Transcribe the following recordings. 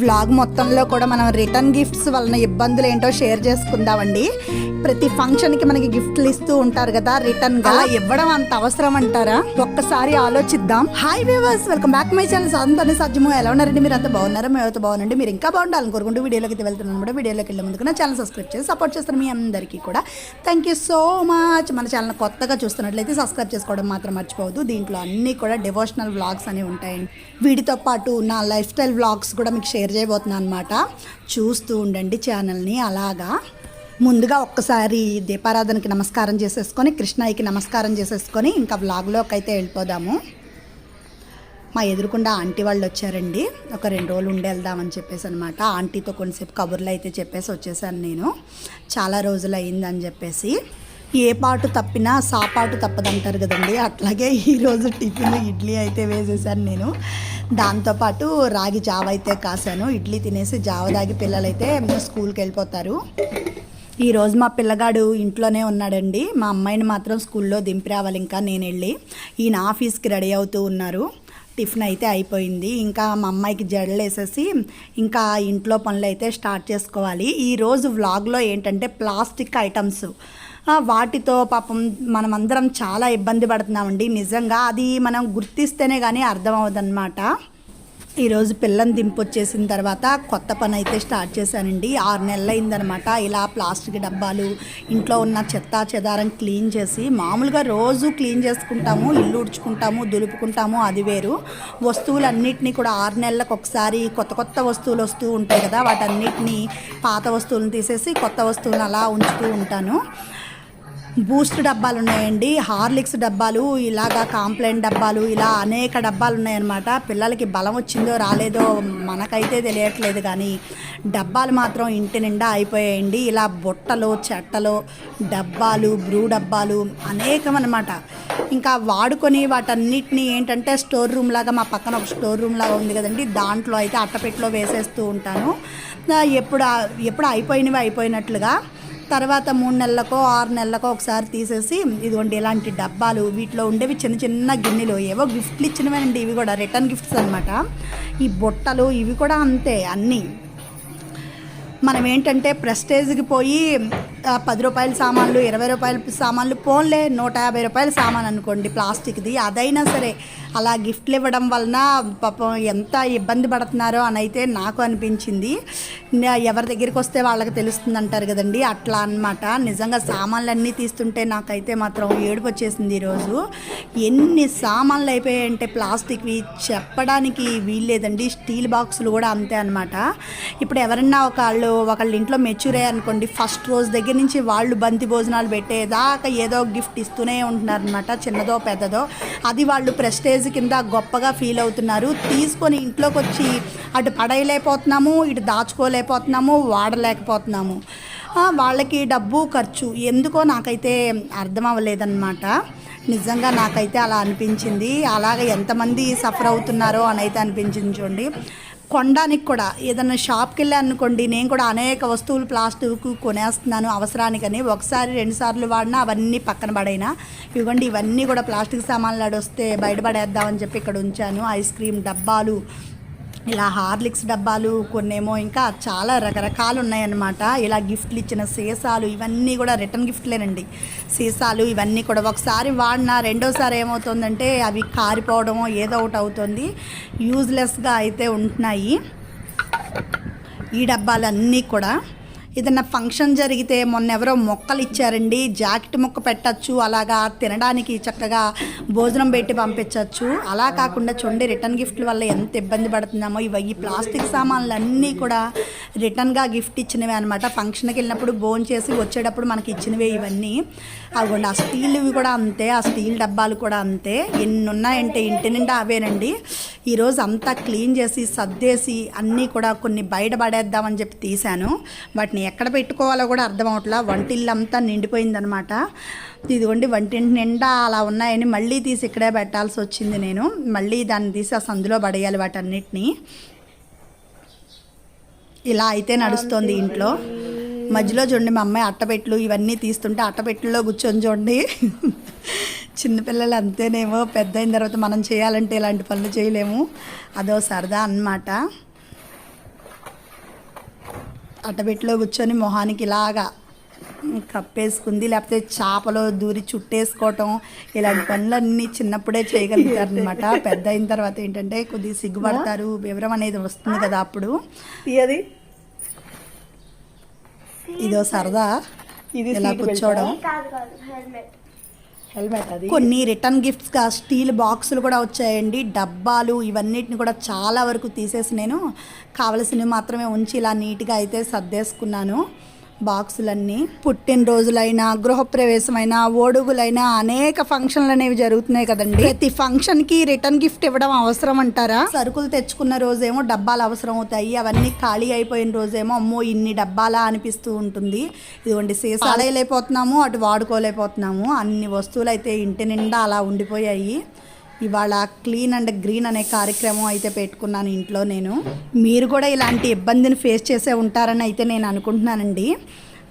Vlog మొత్తంలో కూడా మనం రిటర్న్ గిఫ్ట్స్ వలన ఇబ్బందులు ఏంటో షేర్ చేసుకుందామండి. ప్రతి ఫంక్షన్కి మనకి గిఫ్ట్లు ఇస్తూ ఉంటారు కదా, రిటర్న్గా ఇవ్వడం అంత అవసరం అంటారా? ఒక్కసారి ఆలోచిద్దాం. Hi viewers, welcome back my channel సాధన సజ్జము. ఎలా ఉన్నారండి? మీరు అంతా బాగున్నారా? మేమైతే బాగుండండి. మీరు ఇంకా బాగుండాలని కోరుకుంటూ వీడియోలోకి వెళ్తున్నాను కూడా. వీడియోలోకి వెళ్ళే ముందుకు నా ఛానల్ సబ్స్క్రైబ్ చేసి సపోర్ట్ చేస్తారు మీ అందరికీ కూడా థ్యాంక్ యూ సో మచ్. మన ఛానల్ కొత్తగా చూస్తున్నట్లయితే సబ్స్క్రైబ్ చేసుకోవడం మాత్రం మర్చిపోవద్దు. దీంట్లో అన్నీ కూడా డివోషనల్ వ్లాగ్స్ అనేవి ఉంటాయండి. వీటితో పాటు నా లైఫ్ స్టైల్ వ్లాగ్స్ కూడా మీకు షేర్ చేయబోతున్నాను అనమాట. చూస్తూ ఉండండి ఛానల్ని. అలాగా ముందుగా ఒక్కసారి దీపారాధనకి నమస్కారం చేసేసుకొని, కృష్ణయ్యకి నమస్కారం చేసేసుకొని ఇంకా వ్లాగ్లోకి అయితే వెళ్ళిపోదాము. మా ఎదురుకుండా ఆంటీ వాళ్ళు వచ్చారండి. ఒక 2 రోజులు ఉండి వెళ్దామని చెప్పేసి అనమాట. ఆంటీతో కొంతసేపు కబుర్లు అయితే చెప్పేసి వచ్చేసాను. నేను చాలా రోజులు అయిందని చెప్పేసి. ఏ పాటు తప్పినా సాపాటు తప్పదంటారు కదండి, అట్లాగే ఈరోజు టిఫిన్ ఇడ్లీ అయితే వేసేసాను నేను. దాంతోపాటు రాగి జావ అయితే కాసాను. ఇడ్లీ తినేసి జావ తాగి పిల్లలైతే స్కూల్కి వెళ్ళిపోతారు. ఈరోజు మా పిల్లగాడు ఇంట్లోనే ఉన్నాడండి. మా అమ్మాయిని మాత్రం స్కూల్లో దింపి రావాలి. ఇంకా నేను వెళ్ళి ఈయన ఆఫీస్కి రెడీ అవుతూ ఉన్నారు. టిఫిన్ అయితే అయిపోయింది. ఇంకా మా అమ్మాయికి జడలు వేసేసి ఇంకా ఇంట్లో పనులు అయితే స్టార్ట్ చేసుకోవాలి. ఈరోజు వ్లాగ్లో ఏంటంటే ప్లాస్టిక్ ఐటమ్స్, వాటితో పాపం మనమందరం చాలా ఇబ్బంది పడుతున్నామండి. నిజంగా అది మనం గుర్తిస్తేనే కానీ అర్థం అవ్వదన్నమాట. ఈరోజు పిల్లని దింపొచ్చేసిన తర్వాత కొత్త పని అయితే స్టార్ట్ చేశానండి. 6 నెలలు అయిందనమాట. ఇలా ప్లాస్టిక్ డబ్బాలు, ఇంట్లో ఉన్న చెత్త చెదారం క్లీన్ చేసి, మామూలుగా రోజు క్లీన్ చేసుకుంటాము, ఇల్లు ఉడ్చుకుంటాము, దులుపుకుంటాము, అది వేరు. వస్తువులన్నిటినీ కూడా 6 నెలలకు ఒకసారి కొత్త వస్తువులు వస్తూ ఉంటాయి కదా, వాటన్నిటినీ పాత వస్తువులను తీసేసి కొత్త వస్తువులను అలా ఉంచుతూ ఉంటాను. బూస్ట్ డబ్బాలు ఉన్నాయండి, హార్లిక్స్ డబ్బాలు, ఇలాగా కాంప్లైంట్ డబ్బాలు, ఇలా అనేక డబ్బాలు ఉన్నాయన్నమాట. పిల్లలకి బలం వచ్చిందో రాలేదో మనకైతే తెలియట్లేదు, కానీ డబ్బాలు మాత్రం ఇంటి నిండా అయిపోయాయండి. ఇలా బుట్టలు, చెట్టలు, డబ్బాలు, బ్రూ డబ్బాలు అనేకం అన్నమాట. ఇంకా వాడుకొని వాటన్నిటిని ఏంటంటే స్టోర్ రూమ్ లాగా, మా పక్కన ఒక స్టోర్ రూమ్ లాగా ఉంది కదండి, దాంట్లో అయితే అట్టపెట్టలో వేసేస్తూ ఉంటాను. ఎప్పుడు అయిపోయినట్లుగా. తర్వాత 3 నెలలకో 6 నెలలకో ఒకసారి తీసేసి, ఇదిగోండి ఇలాంటి డబ్బాలు, వీటిలో ఉండేవి చిన్న చిన్న గిన్నెలు, ఏవో గిఫ్ట్లు ఇచ్చినవేనండి. ఇవి కూడా రిటర్న్ గిఫ్ట్స్ అనమాట. ఈ బుట్టలు ఇవి కూడా అంతే. అన్నీ మనం ఏంటంటే ప్రెస్టేజ్కి పోయి 10 రూపాయల సామాన్లు, 20 రూపాయల సామాన్లు, పోన్లే 150 రూపాయల సామాన్ అనుకోండి ప్లాస్టిక్ది, అదైనా సరే అలా గిఫ్ట్లు ఇవ్వడం వలన పాపం ఎంత ఇబ్బంది పడుతున్నారో అని అయితే నాకు అనిపించింది. ఎవరి దగ్గరికి వస్తే వాళ్ళకి తెలుస్తుంది అంటారు కదండి, అట్లా అన్నమాట. నిజంగా సామాన్లు అన్నీ తీస్తుంటే నాకైతే మాత్రం ఏడుపు వచ్చేసింది ఈరోజు. ఎన్ని సామాన్లు అయిపోయాయంటే ప్లాస్టిక్వి చెప్పడానికి వీల్లేదండి. స్టీల్ బాక్సులు కూడా అంతే అనమాట. ఇప్పుడు ఎవరన్నా ఒకళ్ళ ఇంట్లో మెచ్యూర్ అయ్యారనుకోండి, ఫస్ట్ రోజు దగ్గర నుంచి వాళ్ళు బంతి భోజనాలు పెట్టేదాకా ఏదో గిఫ్ట్ ఇస్తూనే ఉంటున్నారనమాట, చిన్నదో పెద్దదో. అది వాళ్ళు ప్రెస్టేజ్ కింద గొప్పగా ఫీల్ అవుతున్నారు. తీసుకొని ఇంట్లోకి వచ్చి అటు పడేయలేకపోతున్నాము, ఇటు దాచుకోలేకపోతున్నాము, వాడలేకపోతున్నాము. వాళ్ళకి డబ్బు ఖర్చు ఎందుకో నాకైతే అర్థం అవ్వలేదన్నమాట. నిజంగా నాకైతే అలా అనిపించింది. అలాగే ఎంతమంది సఫర్ అవుతున్నారో అని అయితే అనిపించింది. చూడండి, కొనడానికి కూడా ఏదైనా షాప్కి వెళ్ళాను అనుకోండి, నేను కూడా అనేక వస్తువులు ప్లాస్టిక్ కొనేస్తున్నాను అవసరానికని. 1-2 సార్లు వాడినా అవన్నీ పక్కన పడైనా. ఇవ్వండి ఇవన్నీ కూడా ప్లాస్టిక్ సామాన్లు అడొస్తే బయటపడేద్దామని చెప్పి ఇక్కడ ఉంచాను. ఐస్ క్రీమ్ డబ్బాలు, ఇలా హార్లిక్స్ డబ్బాలు, కొన్నేమో ఇంకా చాలా రకరకాలు ఉన్నాయన్నమాట. ఇలా గిఫ్ట్లు ఇచ్చిన సీసాలు, ఇవన్నీ కూడా రిటర్న్ గిఫ్ట్లేనండి. సీసాలు ఇవన్నీ కూడా ఒకసారి వాడినా రెండోసారి ఏమవుతుందంటే అవి కారిపోవడమో ఏదో ఒకటి అవుతుంది, యూజ్లెస్గా అయితే ఉంటున్నాయి ఈ డబ్బాలన్నీ కూడా. ఏదన్నా ఫంక్షన్ జరిగితే మొన్న ఎవరో మొక్కలు ఇచ్చారండి, జాకెట్ మొక్క పెట్టచ్చు, అలాగా తినడానికి చక్కగా భోజనం పెట్టి పంపించవచ్చు. అలా కాకుండా చూడండి రిటర్న్ గిఫ్ట్ల వల్ల ఎంత ఇబ్బంది పడుతున్నామో. ఈ ప్లాస్టిక్ సామాన్లు అన్నీ కూడా రిటర్న్గా గిఫ్ట్ ఇచ్చినవే అనమాట. ఫంక్షన్కి వెళ్ళినప్పుడు భోజనం చేసి వచ్చేటప్పుడు మనకి ఇచ్చినవే ఇవన్నీ. అవి ఆ స్టీల్వి కూడా అంతే, ఆ స్టీల్ డబ్బాలు కూడా అంతే. ఎన్ని ఉన్నాయంటే ఇంటి నిండా అవేనండి. ఈరోజు అంతా క్లీన్ చేసి సర్దేసి అన్నీ కూడా కొన్ని బయట పడేద్దామని చెప్పి తీశాను. వాటిని ఎక్కడ పెట్టుకోవాలో కూడా అర్థం అవట్లా. వంటిల్లు అంతా నిండిపోయిందనమాట. ఇదిగోండి వంటింటి నిండా అలా ఉన్నాయని మళ్ళీ తీసి ఇక్కడే పెట్టాల్సి వచ్చింది. నేను మళ్ళీ దాన్ని తీసి ఆ సందులో పడేయాలి వాటన్నిటిని. ఇలా అయితే నడుస్తోంది ఇంట్లో. మధ్యలో చూడండి మా అమ్మాయి అట్టపెట్లు ఇవన్నీ తీస్తుంటే అట్టపెట్లలో కూర్చొని చూడండి. చిన్నపిల్లలు అంతేనేమో, పెద్ద అయిన తర్వాత మనం చేయాలంటే ఇలాంటి పనులు చేయలేము, అదో సరదా అన్నమాట. అటబెట్లో కూర్చొని మొహానికి ఇలాగా కప్పేసుకుంది, లేకపోతే చేపలో దూరి చుట్టేసుకోవటం, ఇలాంటి పనులన్నీ చిన్నప్పుడే చేయగలుగుతారు అనమాట. పెద్ద అయిన తర్వాత ఏంటంటే కొద్దిగా సిగ్గుపడతారు, వివరం అనేది వస్తుంది కదా అప్పుడు. అది ఇదో సరదా ఇది ఇలా కూర్చోవడం. హెల్మెట్ అది. కొన్ని రిటర్న్ గిఫ్ట్స్గా స్టీల్ బాక్సులు కూడా వచ్చాయండి, డబ్బాలు, ఇవన్నిటిని కూడా చాలా వరకు తీసేసి నేను కావలసినవి మాత్రమే ఉంచి ఇలా నీట్గా అయితే సర్దేసుకున్నాను బాక్సులన్నీ. పుట్టినరోజులైనా, గృహప్రవేశమైనా, ఓడుగులైనా అనేక ఫంక్షన్లు అనేవి జరుగుతున్నాయి కదండి. ప్రతి ఫంక్షన్కి రిటర్న్ గిఫ్ట్ ఇవ్వడం అవసరం అంటారా? సరుకులు తెచ్చుకున్న రోజేమో డబ్బాలు అవసరం అవుతాయి, అవన్నీ ఖాళీ అయిపోయిన రోజేమో అమ్మో ఇన్ని డబ్బాలా అనిపిస్తూ ఉంటుంది. ఇదిగోండి సీసాలేకపోతున్నాము, అటు వాడుకోలేకపోతున్నాము. అన్ని వస్తువులు అయితే ఇంటి నిండా అలా ఉండిపోయాయి. ఇవాళ క్లీన్ అండ్ గ్రీన్ అనే కార్యక్రమం అయితే పెట్టుకున్నాను ఇంట్లో నేను. మీరు కూడా ఇలాంటి ఇబ్బందిని ఫేస్ చేసే ఉంటారని అయితే నేను అనుకుంటున్నానండి.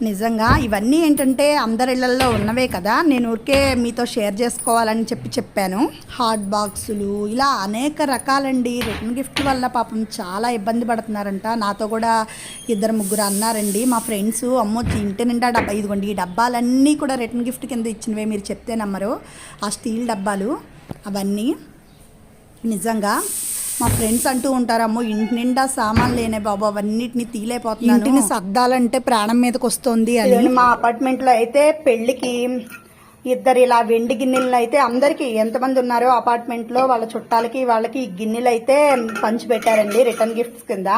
నిజంగా ఇవన్నీ ఏంటంటే అందరి ఇళ్లలో ఉన్నవే కదా, నేను ఊరికే మీతో షేర్ చేసుకోవాలని చెప్పాను. హాట్ బాక్సులు ఇలా అనేక రకాలండి. రిటర్న్ గిఫ్ట్ వల్ల పాపం చాలా ఇబ్బంది పడుతున్నారంట. నాతో కూడా 2-3 అన్నారండి మా ఫ్రెండ్స్, అమ్మో ఇంటి నిండా డబ్బా, ఇదిగోండి ఈ డబ్బాలన్నీ కూడా రిటర్న్ గిఫ్ట్ కింద ఇచ్చినవే, మీరు చెప్తే నమ్మరు. ఆ స్టీల్ డబ్బాలు అవన్నీ నిజంగా మా ఫ్రెండ్స్ అంటూ ఉంటారు, అమ్మో ఇంటి నిండా సామాన్లు లేనే బాబు, అవన్నిటిని తీలేకపోతున్నాను, ఇంటిని సర్దాలంటే ప్రాణం మీదకి వస్తుంది అని. మా అపార్ట్మెంట్లో అయితే పెళ్ళికి 2 ఇలా వెండి గిన్నెలను అయితే అందరికీ ఎంతమంది ఉన్నారో అపార్ట్మెంట్లో వాళ్ళ చుట్టాలకి వాళ్ళకి గిన్నెలు అయితే పంచిపెట్టారండి రిటర్న్ గిఫ్ట్స్ కింద.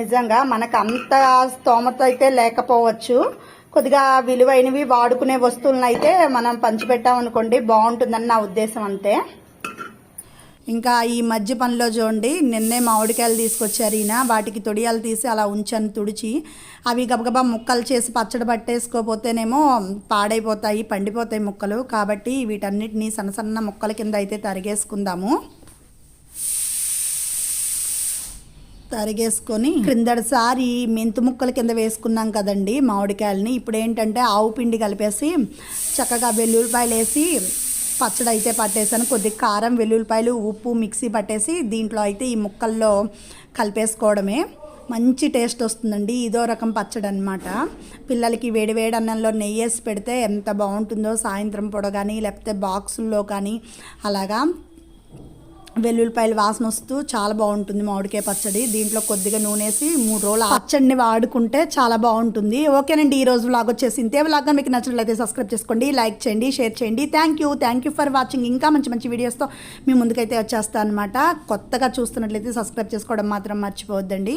నిజంగా మనకు అంత స్తోమత అయితే లేకపోవచ్చు, కొద్దిగా విలువైనవి వాడుకునే వస్తువులను అయితే మనం పంచిపెట్టామనుకోండి బాగుంటుందని నా ఉద్దేశం అంతే. ఇంకా ఈ మధ్య పనిలో చూడండి, నిన్నే మామిడికాయలు తీసుకొచ్చారు ఈయన, వాటికి తొడియాలు తీసి అలా ఉంచాను తుడిచి. అవి గబగబా ముక్కలు చేసి పచ్చడి పట్టేసుకోపోతేనేమో పాడైపోతాయి, పండిపోతాయి ముక్కలు. కాబట్టి వీటన్నిటిని సన్న సన్న ముక్కల కింద అయితే తరిగేసుకుందాము. తరిగేసుకొని క్రిందటిసారి మెంతు ముక్కల కింద వేసుకున్నాం కదండి మామిడికాయలని. ఇప్పుడు ఏంటంటే ఆవు పిండి కలిపేసి చక్కగా వెల్లుల్లిపాయలు వేసి పచ్చడి అయితే పట్టేసాను. కొద్దిగా కారం, వెల్లుల్లిపాయలు, ఉప్పు మిక్సీ పట్టేసి దీంట్లో అయితే ఈ ముక్కల్లో కలిపేసుకోవడమే. మంచి టేస్ట్ వస్తుందండి. ఇదో రకం పచ్చడి అనమాట. పిల్లలకి వేడివేడి అన్నంలో నెయ్యి వేసి పెడితే ఎంత బాగుంటుందో, సాయంత్రం పూట కానీ లేకపోతే బాక్సుల్లో కానీ అలాగా వెల్లుల్లిపాయలు వాసన వస్తూ చాలా బాగుంటుంది మామిడికాయ పచ్చడి. దీంట్లో కొద్దిగా నూనె వేసి 3 రోజులు పచ్చడిని వాడుకుంటే చాలా బాగుంటుంది. ఓకేనండి, ఈ రోజు వ్లాగ్ వచ్చేసి ఇంతే. వ్లాగ్గా మీకు నచ్చినట్లయితే సబ్స్క్రైబ్ చేసుకోండి, లైక్ చేయండి, షేర్ చేయండి. Thank you for watching. ఇంకా మంచి మంచి వీడియోస్తో మీ ముందుకైతే వచ్చేస్తాను అనమాట. కొత్తగా చూస్తున్నట్లయితే సబ్స్క్రైబ్ చేసుకోవడం మాత్రం మర్చిపోవద్దండి.